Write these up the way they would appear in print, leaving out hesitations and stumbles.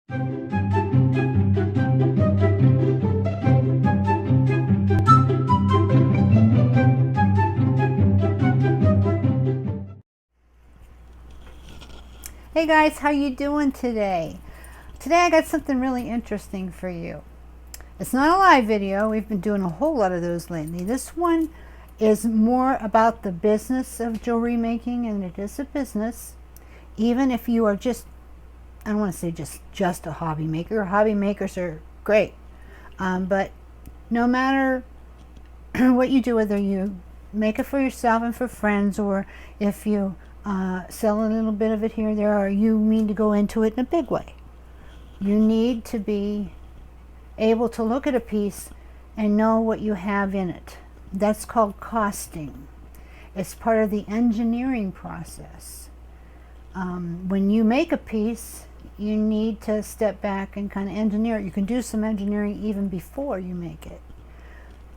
Hey guys, how you doing today? Today I got something really interesting for you. It's not a live video. We've been doing a whole lot of those lately. This one is more about the business of jewelry making, and it is a business. Even if you are just, I don't want to say just a hobby maker. Hobby makers are great. But no matter what you do, whether you make it for yourself and for friends, or if you sell a little bit of it here or there, or you mean to go into it in a big way, you need to be able to look at a piece and know what you have in it. That's called costing. It's part of the engineering process. When you make a piece, you need to step back and kind of engineer it. You can do some engineering even before you make it.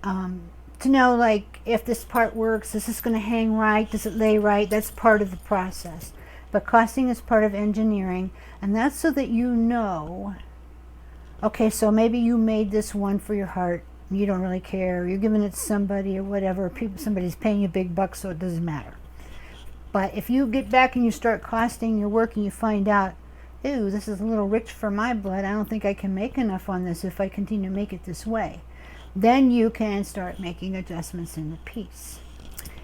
To know, like, if this part works, is this going to hang right, does it lay right? That's part of the process. But costing is part of engineering, and that's so that you know, okay, so maybe you made this one for your heart, you don't really care, you're giving it to somebody or whatever, somebody's paying you big bucks, so it doesn't matter. But if you get back and you start costing your work and you find out, ew, this is a little rich for my blood, I don't think I can make enough on this if I continue to make it this way, then you can start making adjustments in the piece.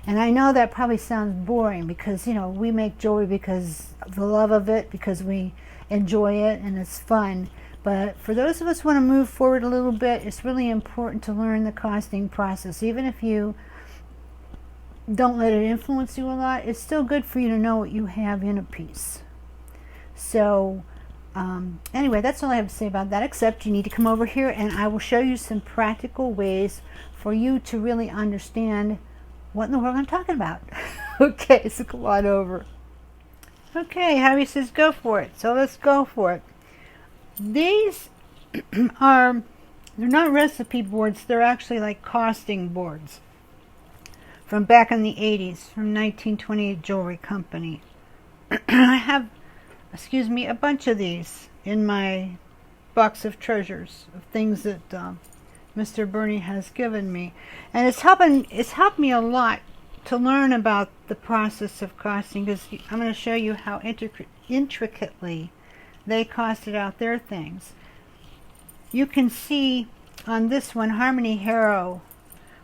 And I know that probably sounds boring, because, you know, we make jewelry because of the love of it, because we enjoy it and it's fun. But for those of us who want to move forward a little bit, it's really important to learn the costing process. Even if you don't let it influence you a lot, it's still good for you to know what you have in a piece. So anyway, that's all I have to say about that, except you need to come over here and I will show you some practical ways for you to really understand what in the world I'm talking about. Okay, so come on over. Okay, Javi says go for it, so let's go for it. These they're not recipe boards, they're actually like costing boards from back in the 80s, from 1928 Jewelry Company. I have, excuse me, a bunch of these in my box of treasures, of things that Mr. Bernie has given me, and it's helped me a lot to learn about the process of costing, because I'm going to show you how intricately they costed out their things. You can see on this one, Harmony Harrow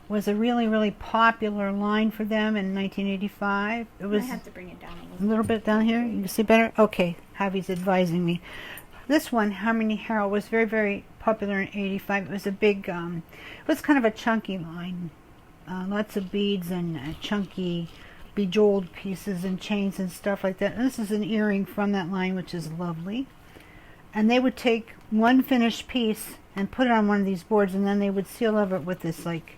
was a really, really popular line for them in 1985. It was, I have to bring it down a little bit down here. You can see better? Okay, Javi's advising me. This one, Harmony Harrow, was very, very popular in 85. It was a big, it was kind of a chunky line. Lots of beads and chunky bejeweled pieces and chains and stuff like that. And this is an earring from that line, which is lovely. And they would take one finished piece and put it on one of these boards, and then they would seal over it with this, like,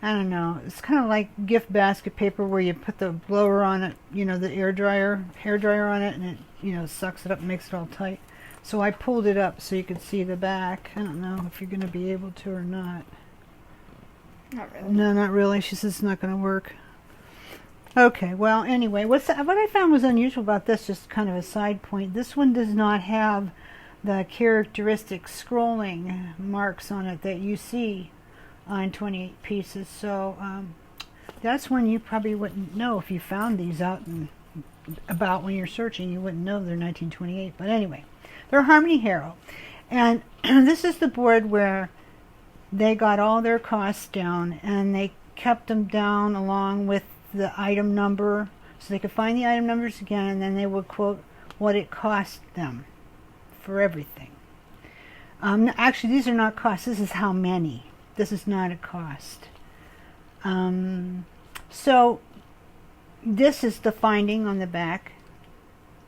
I don't know, it's kind of like gift basket paper, where you put the blower on it, you know, the hair dryer on it, and it, you know, sucks it up and makes it all tight. So I pulled it up so you could see the back. I don't know if you're going to be able to or not. Not really. No, not really. She says it's not going to work. Okay, well, anyway, what I found was unusual about this, just kind of a side point, this one does not have the characteristic scrolling marks on it that you see on 28 pieces. So that's one you probably wouldn't know if you found these out and about when you're searching. You wouldn't know they're 1928. But anyway, they're Harmony Harrow. And this is the board where they got all their costs down, and they kept them down along with the item number, so they could find the item numbers again, and then they would quote what it cost them for everything. Actually, these are not costs. This is how many. This is not a cost. So this is the finding on the back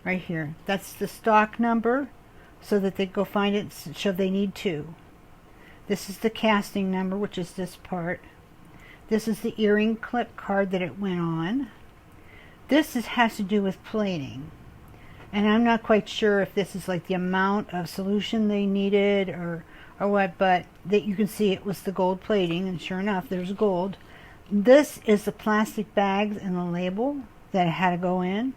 right here. That's the stock number, so that they go find it, show they need two. This is the casting number, which is this part. This is the earring clip card that it went on. This has to do with plating. And I'm not quite sure if this is like the amount of solution they needed or what, but that you can see it was the gold plating, and sure enough, there's gold. This is the plastic bags and the label that had to go in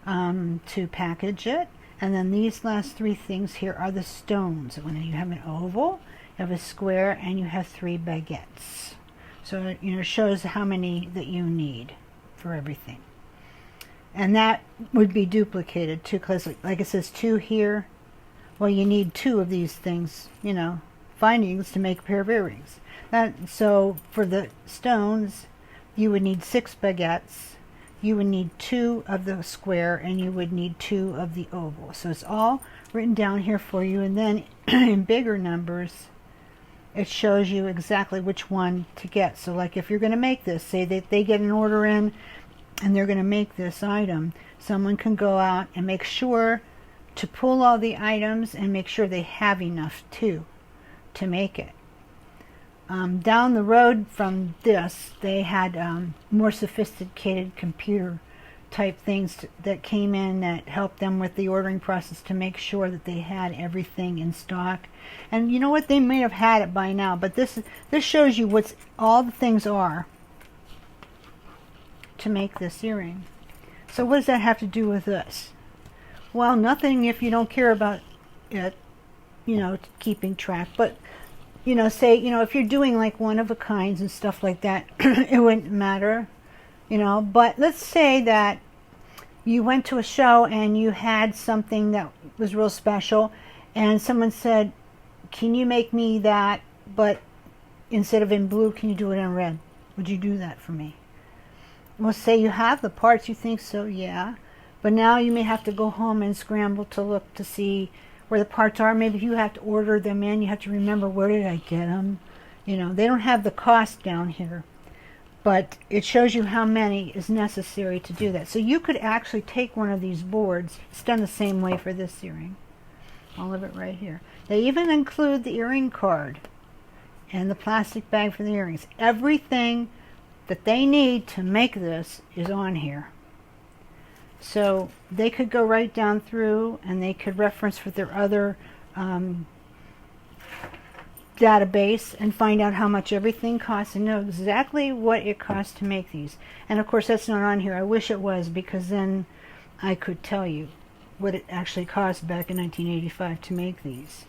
to package it. And then these last three things here are the stones. When you have an oval, you have a square, and you have 3 baguettes. So it shows how many that you need for everything. And that would be duplicated too, because like it says 2 here. Well, you need 2 of these things, findings to make a pair of earrings. So for the stones, you would need 6 baguettes. You would need 2 of the square, and you would need 2 of the oval. So it's all written down here for you. And then in bigger numbers, it shows you exactly which one to get. So like if you're going to make this, say that they get an order in and they're going to make this item, someone can go out and make sure to pull all the items and make sure they have enough too to make it. Down the road from this, they had more sophisticated computer type things that came in that helped them with the ordering process to make sure that they had everything in stock. And you know what, they may have had it by now, but this shows you what all the things are to make this earring. So what does that have to do with us? Well, nothing if you don't care about it, keeping track. But say, if you're doing like one of a kinds and stuff like that, it wouldn't matter, but let's say that you went to a show and you had something that was real special and someone said, can you make me that, but instead of in blue, can you do it in red? Would you do that for me? Well, say you have the parts, you think so, yeah, but now you may have to go home and scramble to look to see where the parts are. Maybe you have to order them in. You have to remember, where did I get them? They don't have the cost down here, but it shows you how many is necessary to do that. So you could actually take one of these boards. It's done the same way for this earring. All of it right here. They even include the earring card and the plastic bag for the earrings. Everything that they need to make this is on here. So they could go right down through and they could reference with their other database and find out how much everything costs and know exactly what it costs to make these. And of course that's not on here. I wish it was, because then I could tell you what it actually cost back in 1985 to make these.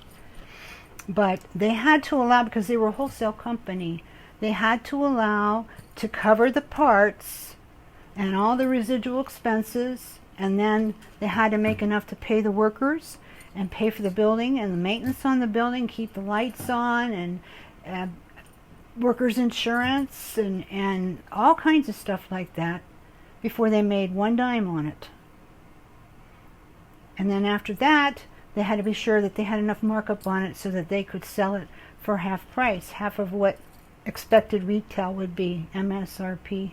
But they had to allow, because they were a wholesale company, they had to allow to cover the parts and all the residual expenses, and then they had to make enough to pay the workers and pay for the building and the maintenance on the building, keep the lights on, and workers' insurance and all kinds of stuff like that before they made 1 dime on it. And then after that, they had to be sure that they had enough markup on it so that they could sell it for half price, half of what expected retail would be, MSRP.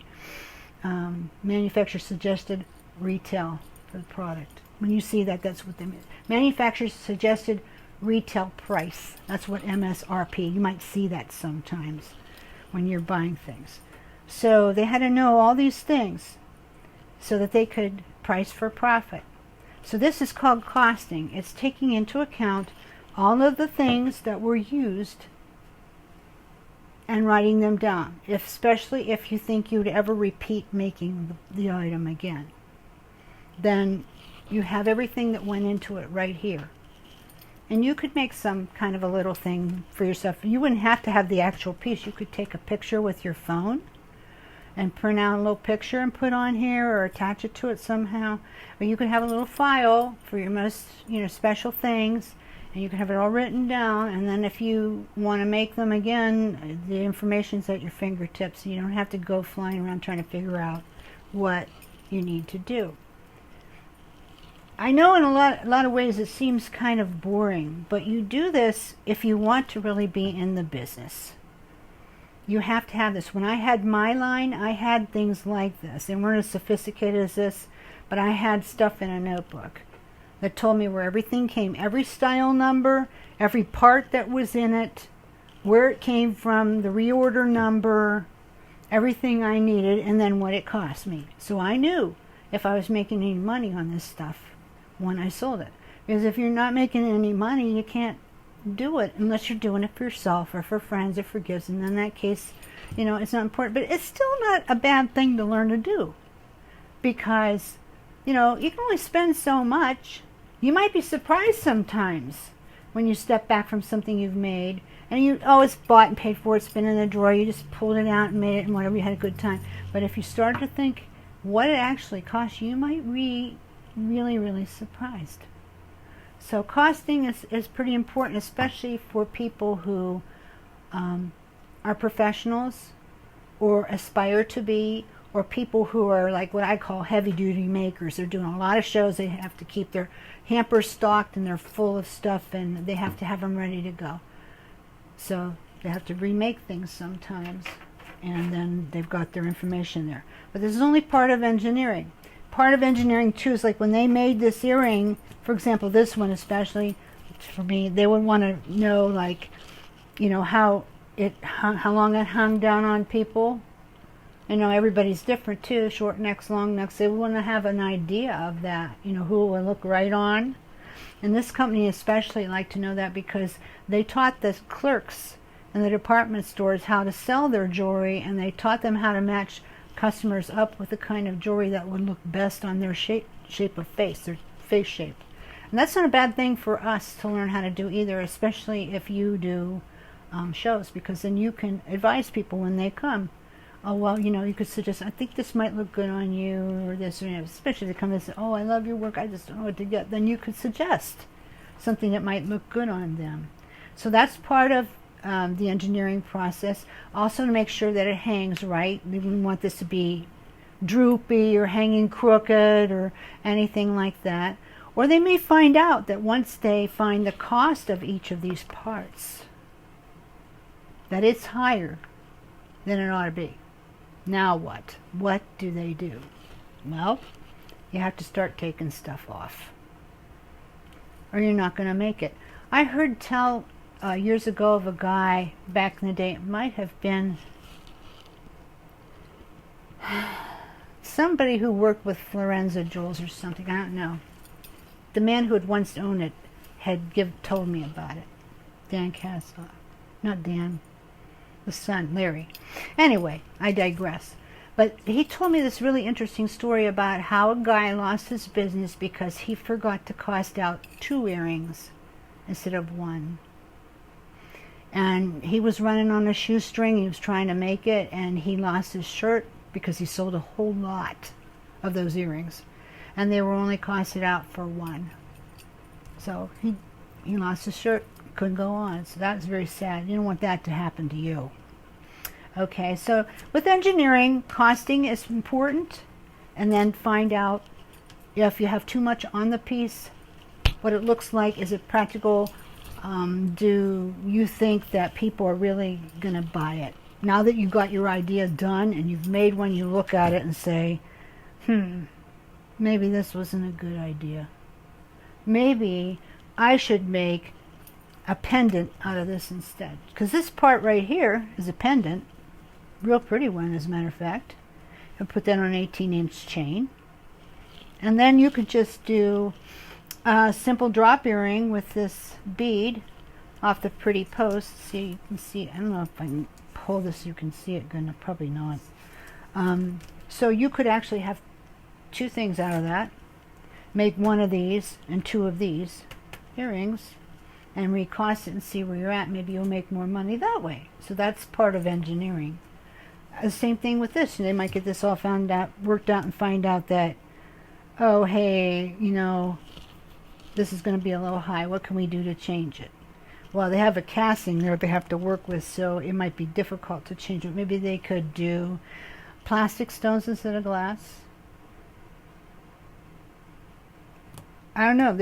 Manufacturer suggested retail for the product. When you see that, that's what they mean. Manufacturer suggested retail price. That's what MSRP. You might see that sometimes when you're buying things. So they had to know all these things so that they could price for profit. So this is called costing. It's taking into account all of the things that were used and writing them down, especially if you think you'd ever repeat making the item again. Then you have everything that went into it right here. And you could make some kind of a little thing for yourself. You wouldn't have to have the actual piece. You could take a picture with your phone and print out a little picture and put on here, or attach it to it somehow. Or you could have a little file for your most special things, and you can have it all written down, and then if you want to make them again, the information's at your fingertips. You don't have to go flying around trying to figure out what you need to do. I know in a lot of ways it seems kind of boring, but you do this if you want to really be in the business. You have to have this. When I had my line, I had things like this. They weren't as sophisticated as this, but I had stuff in a notebook that told me where everything came, every style number, every part that was in it, where it came from, the reorder number, everything I needed, and then what it cost me. So I knew if I was making any money on this stuff when I sold it. Because if you're not making any money, you can't do it unless you're doing it for yourself or for friends or for gifts. And in that case, it's not important. But it's still not a bad thing to learn to do. Because, you can only spend so much. You might be surprised sometimes when you step back from something you've made and you always bought and paid for it, it's been in the drawer, you just pulled it out and made it and whatever, you had a good time. But if you start to think what it actually cost you, you might be really, really surprised. So costing is pretty important, especially for people who are professionals or aspire to be, or people who are like what I call heavy-duty makers. They're doing a lot of shows. They have to keep their hampers stocked and they're full of stuff and they have to have them ready to go. So they have to remake things sometimes, and then they've got their information there. But this is only part of engineering. Part of engineering too is like when they made this earring, for example, this one especially, for me, they would want to know, like, you know, how long it hung down on people. You know, everybody's different too, short necks, long necks. They want to have an idea of that, you know, who it will look right on. And this company especially like to know that because they taught the clerks in the department stores how to sell their jewelry, and they taught them how to match customers up with the kind of jewelry that would look best on their shape of face, their face shape. And that's not a bad thing for us to learn how to do either, especially if you do shows, because then you can advise people when they come. Oh, well, you know, you could suggest, I think this might look good on you, or this, or, you know, especially if they come and say, oh, I love your work, I just don't know what to get. Then you could suggest something that might look good on them. So that's part of the engineering process. Also to make sure that it hangs right. We wouldn't want this to be droopy or hanging crooked or anything like that. Or they may find out that once they find the cost of each of these parts, that it's higher than it ought to be. Now what? What do they do? Well, you have to start taking stuff off, or you're not going to make it. I heard tell years ago of a guy back in the day, it might have been somebody who worked with Florenza Jewels or something, I don't know. The man who had once owned it had told me about it. Dan Castle. Not Dan. The son, Larry. Anyway, I digress. But he told me this really interesting story about how a guy lost his business because he forgot to cost out 2 earrings instead of 1. And he was running on a shoestring. He was trying to make it, and he lost his shirt because he sold a whole lot of those earrings. And they were only costed out for 1. So he lost his shirt. Couldn't go on. So that was very sad. You don't want that to happen to you. Okay, so with engineering, costing is important, and then find out if you have too much on the piece, what it looks like. Is it practical? Do you think that people are really going to buy it? Now that you've got your idea done and you've made one, you look at it and say, maybe this wasn't a good idea. Maybe I should make a pendant out of this instead, because this part right here is a pendant, real pretty one as a matter of fact. I'll put that on an 18-inch chain, and then you could just do a simple drop earring with this bead off the pretty post. See, you can see, I don't know if I can pull this so you can see it good enough, probably not. So you could actually have 2 things out of that, make 1 of these and 2 of these earrings, and recost it and see where you're at. Maybe you'll make more money that way. So that's part of engineering. The same thing with this. They might get this all worked out and find out that, oh, hey, you know, this is going to be a little high. What can we do to change it? Well, they have a casting there they have to work with, so it might be difficult to change it. Maybe they could do plastic stones instead of glass. I don't know.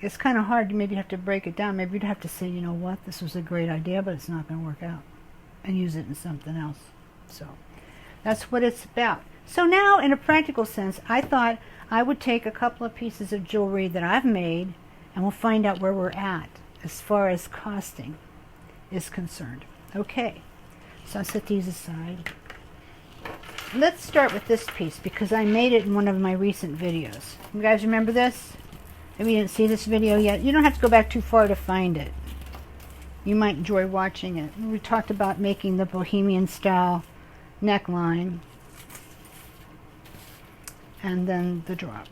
It's kind of hard. Maybe you have to break it down. Maybe you'd have to say, you know what, this was a great idea, but it's not going to work out, and use it in something else. So that's what it's about. So now, in a practical sense, I thought I would take a couple of pieces of jewelry that I've made, and we'll find out where we're at as far as costing is concerned. Okay, so I'll set these aside. Let's start with this piece because I made it in one of my recent videos. You guys remember this? If you didn't see this video yet, you don't have to go back too far to find it. You might enjoy watching it. We talked about making the bohemian style neckline and then the drop.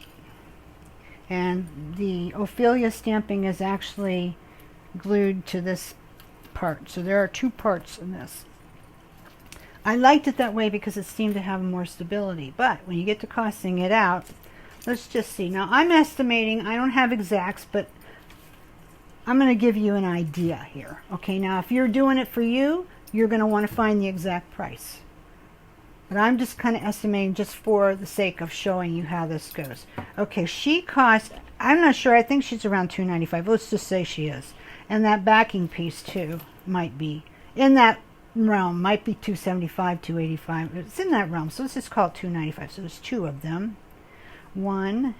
And the Ophelia stamping is actually glued to this part. So there are two parts in this. I liked it that way because it seemed to have more stability. But when you get to costing it out, let's just see. Now I'm estimating, I don't have exacts, but I'm going to give you an idea here. Okay, now if you're doing it for you, you're going to want to find the exact price. But I'm just kind of estimating just for the sake of showing you how this goes. Okay, she cost, I'm not sure, I think she's around $2.95. Let's just say she is. And that backing piece too might be in that realm, might be $2.75, $2.85. It's in that realm, so let's just call it $2.95. So there's two of them. One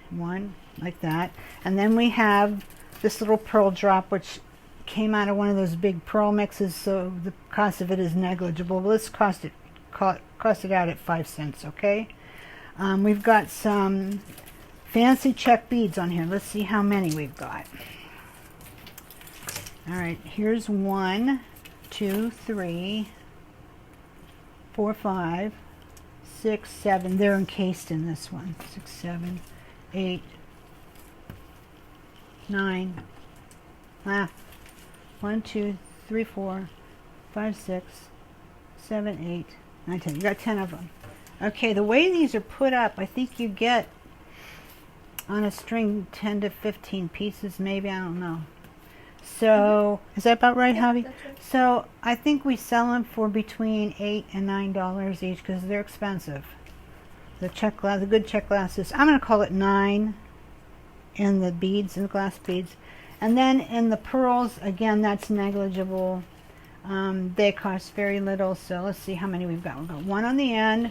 like that. And then we have this little pearl drop, which came out of one of those big pearl mixes, so the cost of it is negligible. But let's cost it out at 5 cents, okay? We've got some fancy check beads on here. Let's see how many we've got. All right, here's 1, 2, 3, 4, 5, 6, 7. They're encased in this one. 6, 7, 8, 9. 1, 2, 3, 4, 5, 6, 7, 8, 9, 10. You got 10 of them. Okay, the way these are put up, I think you get on a string 10 to 15 pieces, maybe, I don't know. So, is that about right, Javi? That's right. So, I think we sell them for between $8 and $9 each because they're expensive. The check glass, the good check glasses, I'm going to call it 9 in the beads, in the glass beads. And then in the pearls, again, that's negligible. They cost very little, so let's see how many we've got. We've got 1 on the end,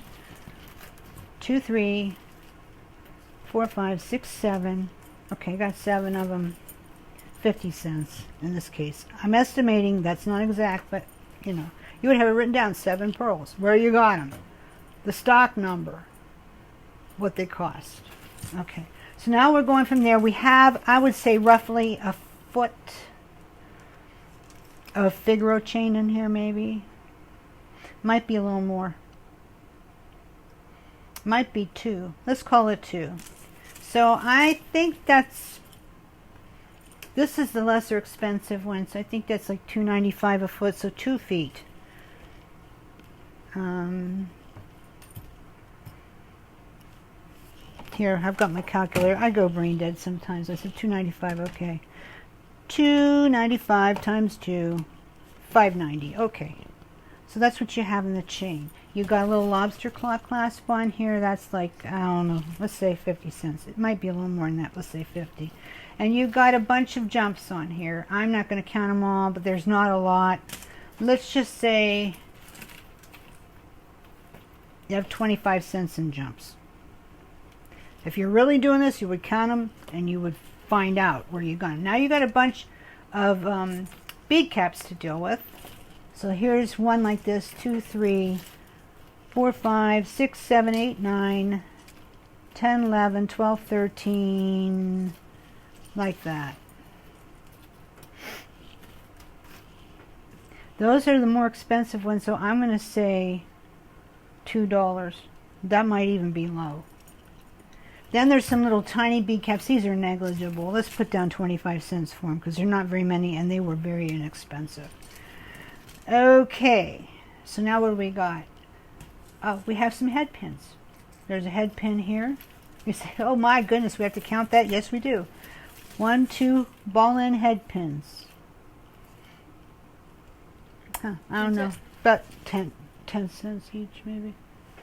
2, 3, 4, 5, 6, 7. Okay, got 7 of them. 50 cents in this case. I'm estimating, that's not exact, but you know, you would have it written down, 7 pearls, where you got them, the stock number, what they cost. Okay, so now we're going from there. We have, I would say, roughly a foot of Figaro chain in here, maybe. Might be a little more. Might be 2. Let's call it 2. So I think that's, this is the lesser expensive one, so I think that's like $2.95 a foot, so 2 feet. Here, I've got my calculator. I go brain dead sometimes. I said $2.95, okay. $2.95 times 2, $5.90, okay. So that's what you have in the chain. You got a little lobster claw clasp on here. That's like, I don't know, let's say 50 cents. It might be a little more than that, let's say 50. And you've got a bunch of jumps on here. I'm not going to count them all, but there's not a lot. Let's just say you have 25 cents in jumps. If you're really doing this, you would count them and you would find out where you got them. Now you got a bunch of bead caps to deal with. So here's one like this, 2, 3, 4, 5, 6, 7, 8, 9, 10, 11, 12, 13, like that. Those are the more expensive ones, so I'm going to say $2. That might even be low. Then there's some little tiny bead caps. These are negligible. Let's put down 25 cents for them because they're not very many and they were very inexpensive. Okay, so now what do we got? Oh, we have some head pins. There's a head pin here. You say, oh my goodness, we have to count that? Yes, we do. 1, 2 ball-end head pins. I don't know. About 10 cents each, maybe.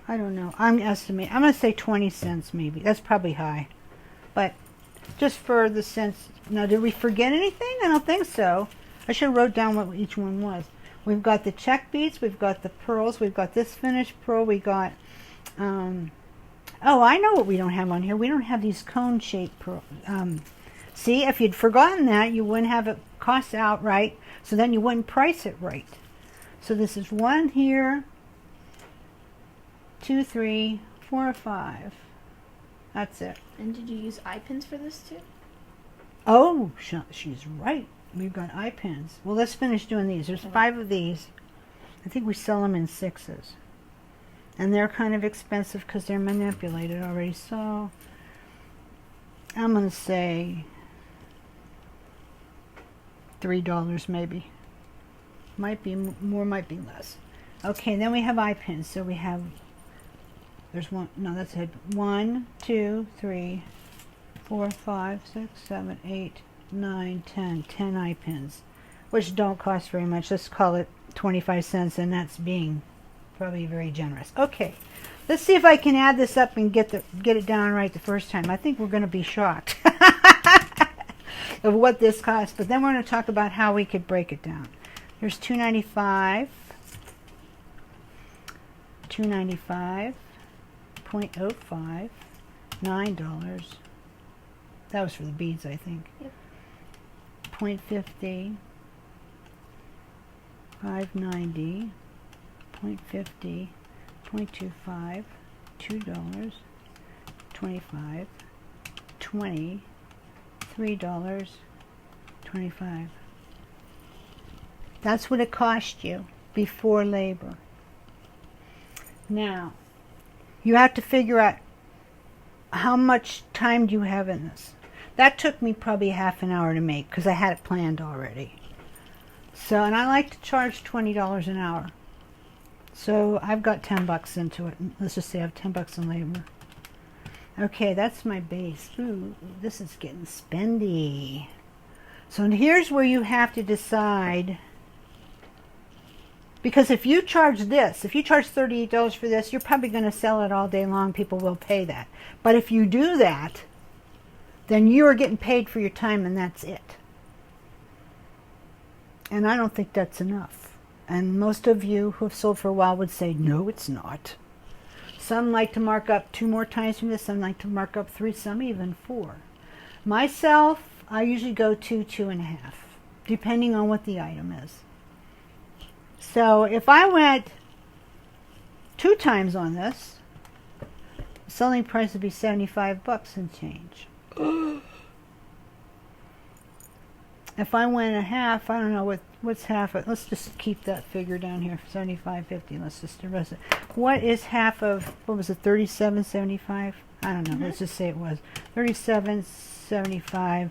I don't know. I'm estimating. I'm going to say 20 cents, maybe. That's probably high. But just for the sense. Now, did we forget anything? I don't think so. I should have wrote down what each one was. We've got the check beads. We've got the pearls. We've got this finished pearl. We got... oh, I know what we don't have on here. We don't have these cone-shaped pearls. See, if you'd forgotten that, you wouldn't have it cost out right, so then you wouldn't price it right. So this is 1 here, 2, 3, 4, 5. That's it. And did you use eye pins for this too? Oh, she's right. We've got eye pins. Well, let's finish doing these. There's 5 of these. I think we sell them in 6s. And they're kind of expensive because they're manipulated already. So I'm going to say $3 maybe. Might be more, might be less. Okay, then we have eye pins. So we have, there's one, no, that's it. 1, 2, 3, 4, 5, 6, 7, 8, 9, 10. 10 eye pins, which don't cost very much. Let's call it 25 cents, and that's being probably very generous. Okay, let's see if I can add this up and get it down right the first time. I think we're going to be shocked of what this costs, but then we're going to talk about how we could break it down. There's $2.95, $2.95, 0.05, $9. That was for the beads, I think. Yep. 0.50, $5.90, 0.50, 0.25, $2, 25, 20, $3, 25. That's what it cost you before labor. Now, you have to figure out how much time do you have in this. That took me probably half an hour to make because I had it planned already. So, and I like to charge $20 an hour. So I've got $10 into it. Let's just say I have $10 in labor. Okay, that's my base. Ooh, this is getting spendy. So here's where you have to decide. Because if you charge this, if you charge $38 for this, you're probably going to sell it all day long. People will pay that. But if you do that, then you are getting paid for your time, and that's it. And I don't think that's enough. And most of you who have sold for a while would say, no, it's not. Some like to mark up 2 more times from this. Some like to mark up 3, some even 4. Myself, I usually go 2, 2.5, depending on what the item is. So if I went 2 times on this, the selling price would be $75 and change. If I went a half, I don't know what's half of. Let's just keep that figure down here, 75.50. Let's just erase it. What is half of? What was it? 37.75. I don't know. Mm-hmm. Let's just say it was 37.75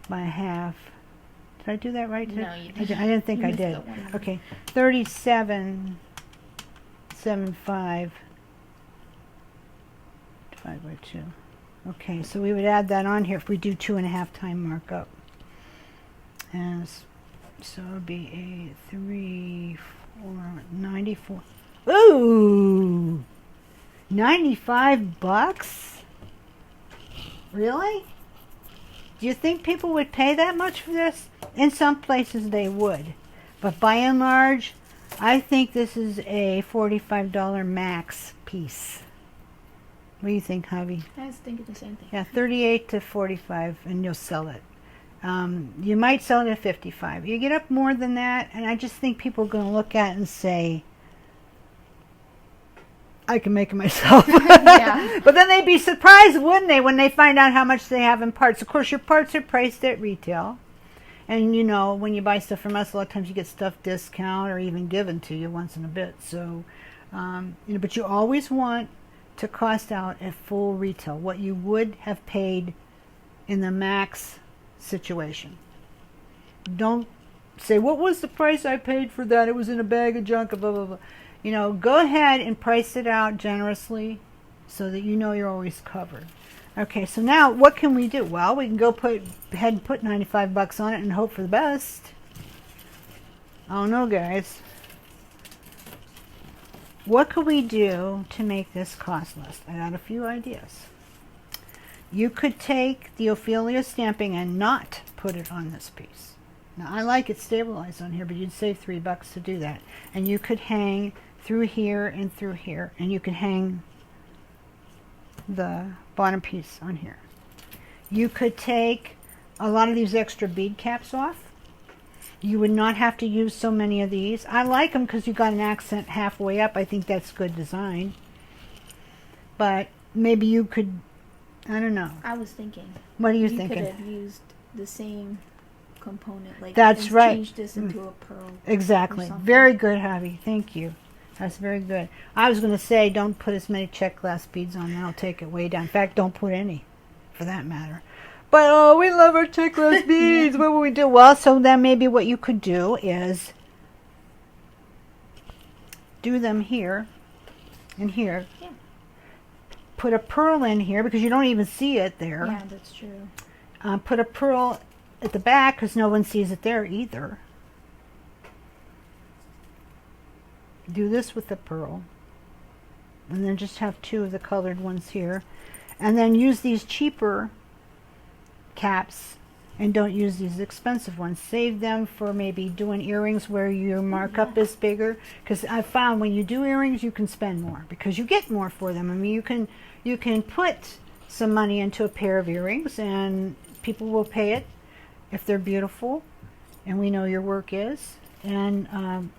by half. Did I do that right? No, you didn't. I didn't think You I missed did. the one. Okay, 37.75 divided by 2. Okay, so we would add that on here if we do 2.5 time markup. And so it would be a 3, 4, 94. Ooh! $95? Really? Do you think people would pay that much for this? In some places they would. But by and large, I think this is a $45 max piece. What do you think, Javi? I was thinking the same thing. Yeah, 38 to 45, and you'll sell it. You might sell it at 55. You get up more than that, and I just think people are going to look at it and say, I can make it myself. Yeah. But then they'd be surprised, wouldn't they, when they find out how much they have in parts. Of course, your parts are priced at retail. And, you know, when you buy stuff from us, a lot of times you get stuff discount or even given to you once in a bit. So, but you always want to cost out at full retail, what you would have paid in the max situation. Don't say, what was the price I paid for that? It was in a bag of junk, blah, blah, blah. You know, go ahead and price it out generously so that you know you're always covered. Okay, so now what can we do? Well, we can go ahead and put $95 on it and hope for the best. I don't know, guys. What could we do to make this cost less? I got a few ideas. You could take the Ophelia stamping and not put it on this piece. Now, I like it stabilized on here, but you'd save $3 to do that. And you could hang through here and through here. And you could hang the bottom piece on here. You could take a lot of these extra bead caps off. You would not have to use so many of these. I like them because you got an accent halfway up. I think that's good design. But maybe you could, I don't know. I was thinking. What are you You thinking? could have used the same component, like That's and right. change this into a pearl. Exactly. or something. Very good, Javi. Thank you. That's very good. I was going to say don't put as many check glass beads on. That'll take it way down. In fact, don't put any. for that matter. But, oh, we love our check glass beads. What will we do? Well, so then maybe what you could do is do them here and here. Yeah. Put a pearl in here because you don't even see it there. Yeah, that's true. Put a pearl at the back because no one sees it there either. Do this with the pearl. And then just have 2 of the colored ones here. And then use these cheaper caps and don't use these expensive ones. Save them for maybe doing earrings where your markup is bigger, because I found when you do earrings you can spend more because you get more for them. I mean, you can put some money into a pair of earrings and people will pay it if they're beautiful and we know your work is, and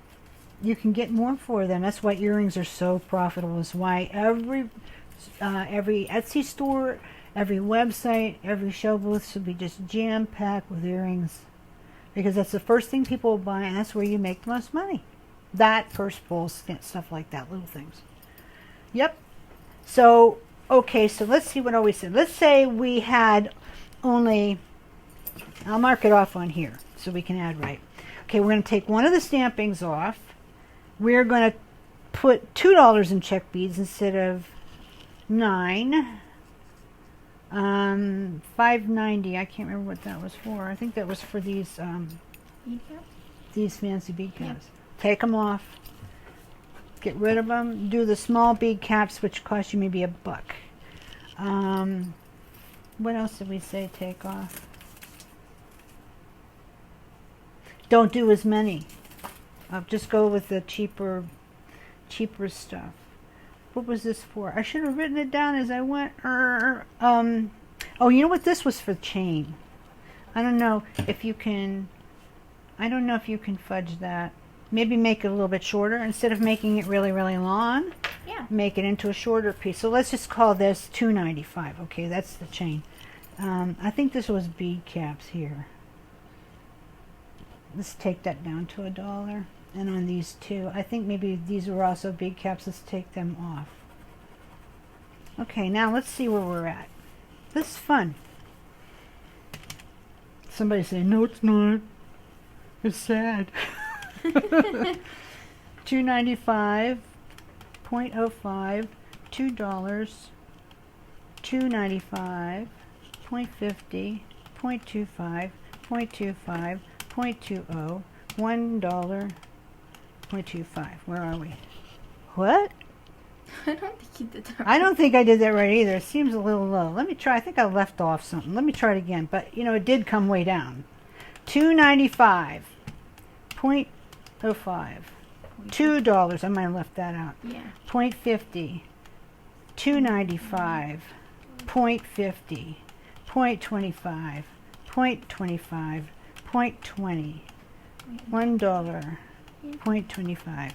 you can get more for them. That's why earrings are so profitable. Is why every Etsy store, every website, every show booth should be just jam-packed with earrings, because that's the first thing people will buy, and that's where you make the most money. That, purse pulls, stuff like that, little things. Yep. So, okay, so let's see what I always said. Let's say we had only, I'll mark it off on here so we can add right. Okay, we're going to take one of the stampings off. We're going to put $2 in check beads instead of $9. $5.90. I can't remember what that was for. I think that was for these Bead cap? these fancy bead Yeah. caps. Take them off. Get rid of them. Do the small bead caps, which cost you maybe $1. What else did we say take off? Don't do as many. Just go with the cheaper stuff. What was this for? I should have written it down as I went. Oh, you know what? This was for chain. I don't know if you can. I don't know if you can fudge that. Maybe make it a little bit shorter instead of making it really, really long. Yeah. Make it into a shorter piece. So let's just call this $2.95. Okay, that's the chain. I think this was bead caps here. Let's take that down to $1. And on these 2, I think maybe these were also bead caps. Let's take them off. Okay, now let's see where we're at. This is fun. Somebody say, no, it's not. It's sad. $2.95, $0.05, $2, $2.95, $0.50, $0.25, $0.25, $0.20, $1, $0.25. Where are we? What? I don't think you did that right. I don't think I did that right either. It seems a little low. Let me try. I think I left off something. Let me try it again. But, you know, it did come way down. $2.95, $0.05, $2. I might have left that out. Yeah. $0.50, $2.95, $0.50, $0.25, $0.25, $0.20, $1, $0.25.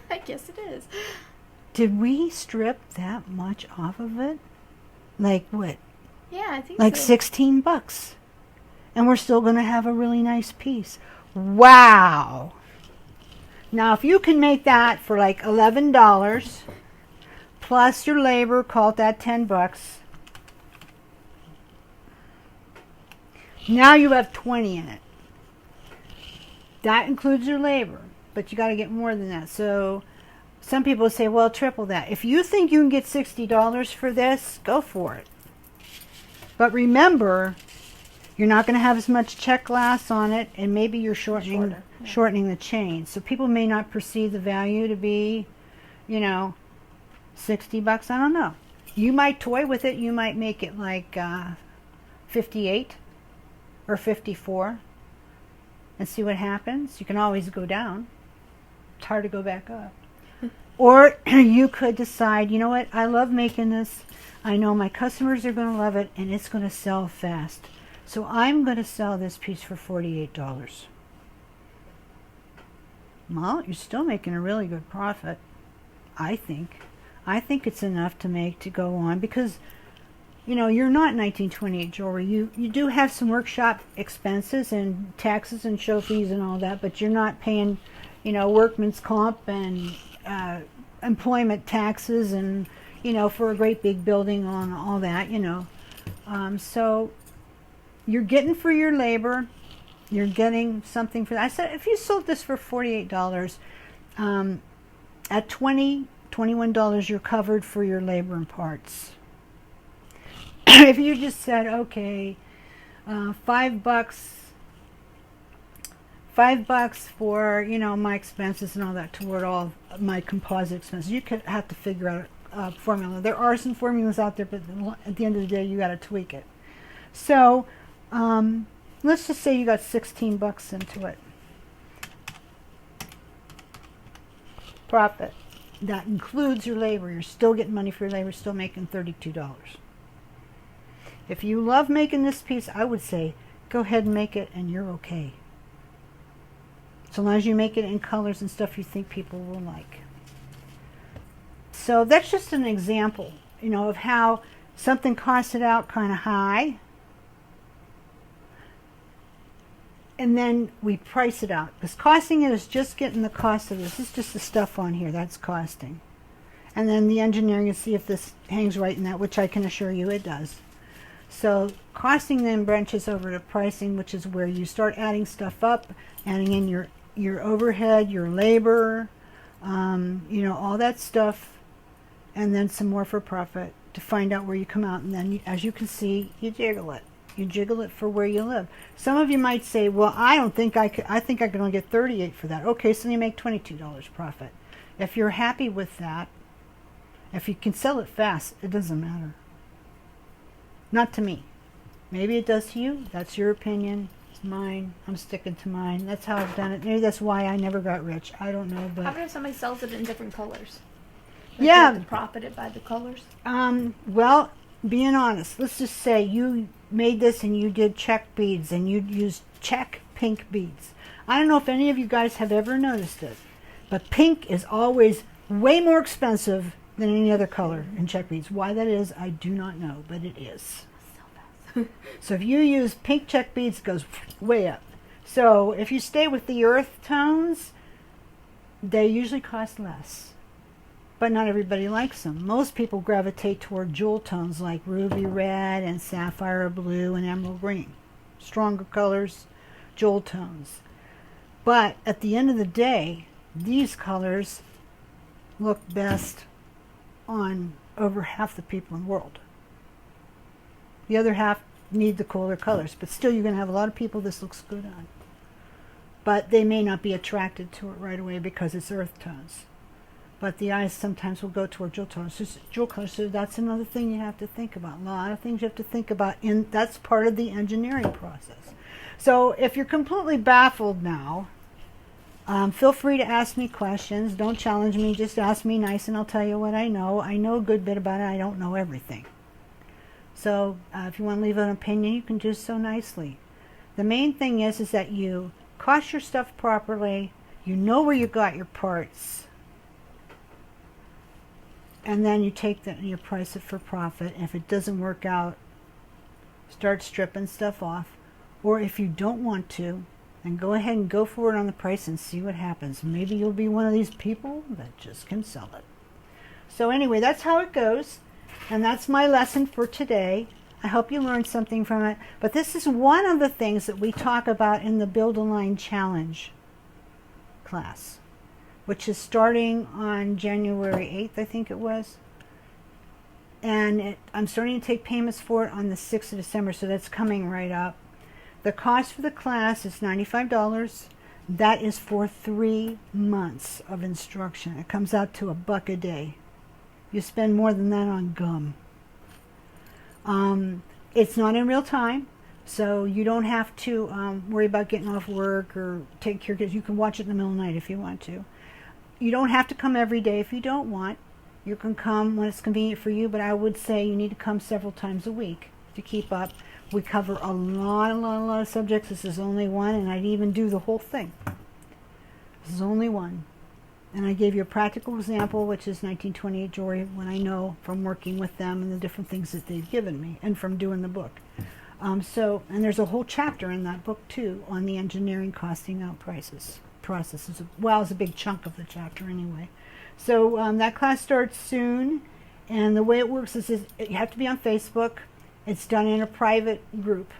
I guess it is. Did we strip that much off of it? Like what? Yeah, I think Like so. $16. And we're still going to have a really nice piece. Wow. Now, if you can make that for like $11 plus your labor, call it that $10. Now you have 20 in it. That includes your labor, but you got to get more than that. So some people say, well, triple that. If you think you can get $60 for this, go for it. But remember, you're not going to have as much check glass on it, and maybe you're shortening the chain. So people may not perceive the value to be, you know, $60. I don't know. You might toy with it. You might make it like 58 or 54 and see what happens. You can always go down. It's hard to go back up. Or you could decide, you know what, I love making this. I know my customers are going to love it, and it's going to sell fast. So I'm going to sell this piece for $48. Well, you're still making a really good profit, I think. I think it's enough to go on because, you know, you're not 1928 jewelry. You do have some workshop expenses and taxes and show fees and all that, but you're not paying, you know, workman's comp and employment taxes and, you know, for a great big building on all that, you know. So you're getting for your labor, you're getting something for that. I said, if you sold this for $48, at $21, you're covered for your labor and parts. If you just said, okay, $5 for, you know, my expenses and all that toward all of my composite expenses, you could have to figure out a formula. There are some formulas out there, but at the end of the day, you got to tweak it. So let's just say you got $16 into it. Profit. That includes your labor. You're still getting money for your labor, still making $32. If you love making this piece, I would say go ahead and make it and you're okay. So long as you make it in colors and stuff you think people will like. So that's just an example, you know, of how something costed out kind of high. And then we price it out. Because costing it is just getting the cost of this. It's just the stuff on here. That's costing. And then the engineering is see if this hangs right in that, which I can assure you it does. So costing then branches over to pricing, which is where you start adding stuff up, adding in your overhead, your labor, you know, all that stuff, and then some more for profit to find out where you come out. And then, you, as you can see, you jiggle it. You jiggle it for where you live. Some of you might say, well, I don't think I could, I think I could only get $38 for that. Okay, so you make $22 profit. If you're happy with that, if you can sell it fast, it doesn't matter. Not to me. Maybe it does to you. That's your opinion. It's mine. I'm sticking to mine. That's how I've done it. Maybe that's why I never got rich. I don't know, but How about if somebody sells it in different colors? Like yeah. they have to profit it by the colors? Well, being honest, let's just say you made this and you did check beads and you used check pink beads. I don't know if any of you guys have ever noticed it, but pink is always way more expensive than any other color in check beads. Why that is, I do not know, but it is. So if you use pink check beads, it goes way up. So if you stay with the earth tones, they usually cost less. But not everybody likes them. Most people gravitate toward jewel tones like ruby red and sapphire blue and emerald green. Stronger colors, jewel tones. But at the end of the day, these colors look best on over half the people in the world. The other half need the cooler colors, but still you're going to have a lot of people this looks good on. But they may not be attracted to it right away because it's earth tones. But the eyes sometimes will go toward jewel tones, just jewel colors. So that's another thing you have to think about. A lot of things you have to think about, and that's part of the engineering process. So if you're completely baffled now, feel free to ask me questions. Don't challenge me. Just ask me nice, and I'll tell you what I know. I know a good bit about it. I don't know everything. So if you want to leave an opinion, you can do so nicely. The main thing is that you cost your stuff properly. You know where you got your parts. And then you take that and you price it for profit. And if it doesn't work out, start stripping stuff off. Or if you don't want to, then go ahead and go for it on the price and see what happens. Maybe you'll be one of these people that just can sell it. So anyway, that's how it goes. And that's my lesson for today. I hope you learned something from it. But this is one of the things that we talk about in the Build a Line Challenge class, which is starting on January 8th, I think it was. And I'm starting to take payments for it on the 6th of December, so that's coming right up. The cost for the class is $95. That is for 3 months of instruction. It comes out to $1 a day. You spend more than that on gum. It's not in real time, so you don't have to worry about getting off work or take care of kids. You can watch it in the middle of the night if you want to. You don't have to come every day if you don't want. You can come when it's convenient for you, but I would say you need to come several times a week to keep up. We cover a lot of subjects. This is only one, and I'd even do the whole thing. This is only one. And I gave you a practical example, which is 1928 jewelry, when I know from working with them and the different things that they've given me, and from doing the book. And there's a whole chapter in that book, too, on the engineering costing out processes. Well, it's a big chunk of the chapter anyway. So that class starts soon, and the way it works is you have to be on Facebook, It's done in a private group,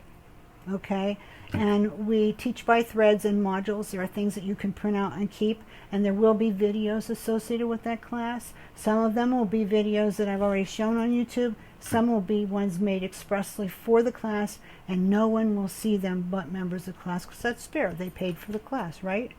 okay? And we teach by threads and modules. There are things that you can print out and keep, and there will be videos associated with that class. Some of them will be videos that I've already shown on YouTube. Some will be ones made expressly for the class, and no one will see them but members of the class, because that's fair. They paid for the class, right?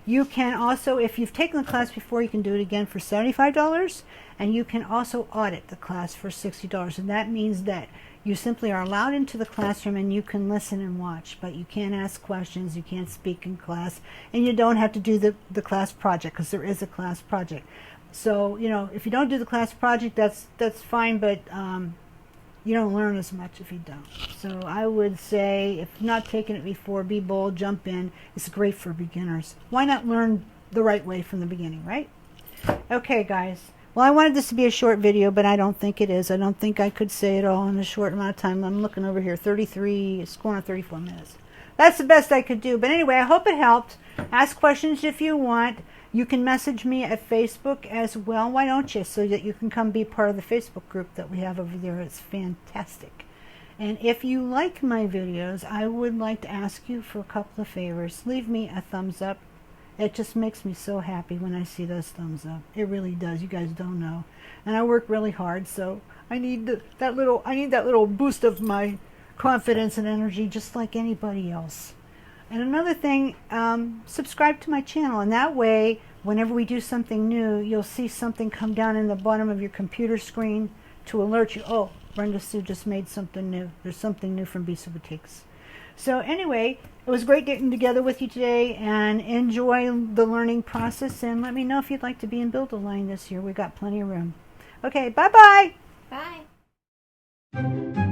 You can also, if you've taken the class before, you can do it again for $75, and you can also audit the class for $60. And that means that you simply are allowed into the classroom and you can listen and watch, but you can't ask questions, you can't speak in class, and you don't have to do the class project, because there is a class project. So, you know, if you don't do the class project, that's fine, but you don't learn as much if you don't. So I would say, if you've not taken it before, be bold, jump in. It's great for beginners. Why not learn the right way from the beginning, right? Okay, guys. Well, I wanted this to be a short video, but I don't think it is. I don't think I could say it all in a short amount of time. I'm looking over here, 33, it's going on 34 minutes. That's the best I could do. But anyway, I hope it helped. Ask questions if you want. You can message me at Facebook as well. Why don't you? So that you can come be part of the Facebook group that we have over there. It's fantastic. And if you like my videos, I would like to ask you for a couple of favors. Leave me a thumbs up. It just makes me so happy when I see those thumbs up. It really does. You guys don't know. And I work really hard, so I need that little boost of my confidence and energy, just like anybody else. And another thing, subscribe to my channel, and that way, whenever we do something new, you'll see something come down in the bottom of your computer screen to alert you. Oh, Brenda Sue just made something new. There's something new from Bisa Boutiques. So anyway, it was great getting together with you today, and enjoy the learning process, and let me know if you'd like to be in Build-A-Line this year. We got plenty of room. Okay, bye-bye. Bye.